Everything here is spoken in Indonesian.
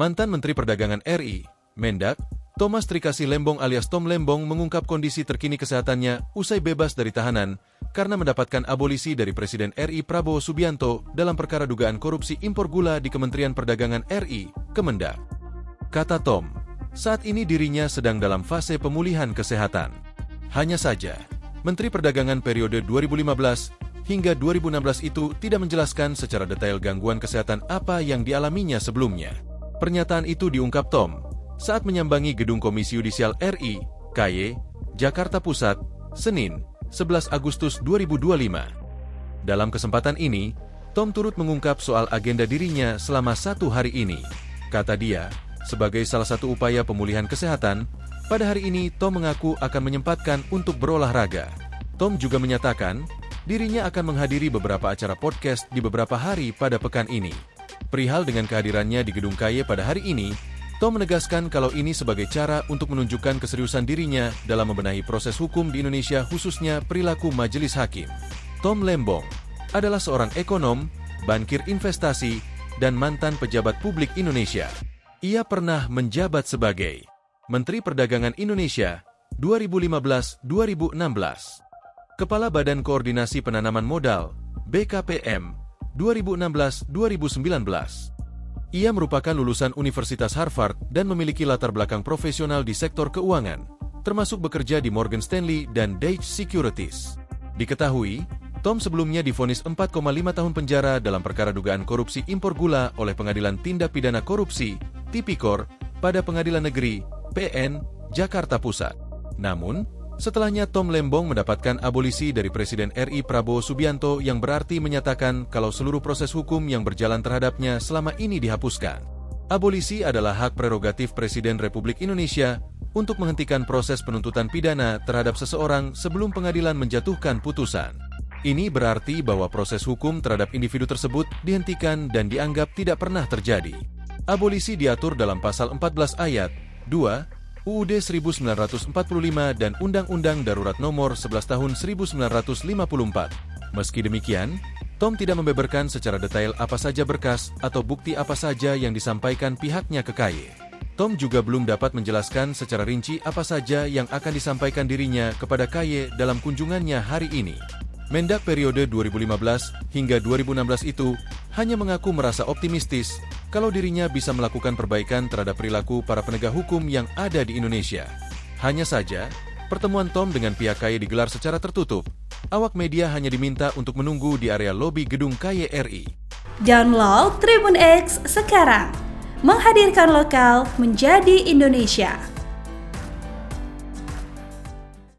Mantan Menteri Perdagangan RI, Mendak, Thomas Trikasih Lembong alias Tom Lembong mengungkap kondisi terkini kesehatannya usai bebas dari tahanan karena mendapatkan abolisi dari Presiden RI Prabowo Subianto dalam perkara dugaan korupsi impor gula di Kementerian Perdagangan RI, Kemendak. Kata Tom, saat ini dirinya sedang dalam fase pemulihan kesehatan. Hanya saja, Menteri Perdagangan periode 2015 hingga 2016 itu tidak menjelaskan secara detail gangguan kesehatan apa yang dialaminya sebelumnya. Pernyataan itu diungkap Tom saat menyambangi Gedung Komisi Yudisial RI, KY, Jakarta Pusat, Senin, 11 Agustus 2025. Dalam kesempatan ini, Tom turut mengungkap soal agenda dirinya selama 1 hari ini. Kata dia, sebagai salah satu upaya pemulihan kesehatan, pada hari ini Tom mengaku akan menyempatkan untuk berolahraga. Tom juga menyatakan, dirinya akan menghadiri beberapa acara podcast di beberapa hari pada pekan ini. Perihal dengan kehadirannya di Gedung KY pada hari ini, Tom menegaskan kalau ini sebagai cara untuk menunjukkan keseriusan dirinya dalam membenahi proses hukum di Indonesia khususnya perilaku majelis hakim. Tom Lembong adalah seorang ekonom, bankir investasi, dan mantan pejabat publik Indonesia. Ia pernah menjabat sebagai Menteri Perdagangan Indonesia 2015-2016, Kepala Badan Koordinasi Penanaman Modal BKPM 2016-2019. Ia merupakan lulusan Universitas Harvard dan memiliki latar belakang profesional di sektor keuangan, termasuk bekerja di Morgan Stanley dan Deutsche Securities. Diketahui, Tom sebelumnya divonis 4,5 tahun penjara dalam perkara dugaan korupsi impor gula oleh Pengadilan Tindak Pidana Korupsi, Tipikor, pada Pengadilan Negeri, PN, Jakarta Pusat. Namun, setelahnya Tom Lembong mendapatkan abolisi dari Presiden RI Prabowo Subianto yang berarti menyatakan kalau seluruh proses hukum yang berjalan terhadapnya selama ini dihapuskan. Abolisi adalah hak prerogatif Presiden Republik Indonesia untuk menghentikan proses penuntutan pidana terhadap seseorang sebelum pengadilan menjatuhkan putusan. Ini berarti bahwa proses hukum terhadap individu tersebut dihentikan dan dianggap tidak pernah terjadi. Abolisi diatur dalam pasal 14 ayat 2 UUD 1945 dan Undang-Undang Darurat Nomor 11 Tahun 1954. Meski demikian, Tom tidak membeberkan secara detail apa saja berkas atau bukti apa saja yang disampaikan pihaknya ke KY. Tom juga belum dapat menjelaskan secara rinci apa saja yang akan disampaikan dirinya kepada KY dalam kunjungannya hari ini. Mendak periode 2015 hingga 2016 itu hanya mengaku merasa optimistis kalau dirinya bisa melakukan perbaikan terhadap perilaku para penegak hukum yang ada di Indonesia. Hanya saja, pertemuan Tom dengan pihak KY digelar secara tertutup. Awak media hanya diminta untuk menunggu di area lobi gedung KY RI. Download Tribun X sekarang, menghadirkan lokal menjadi Indonesia.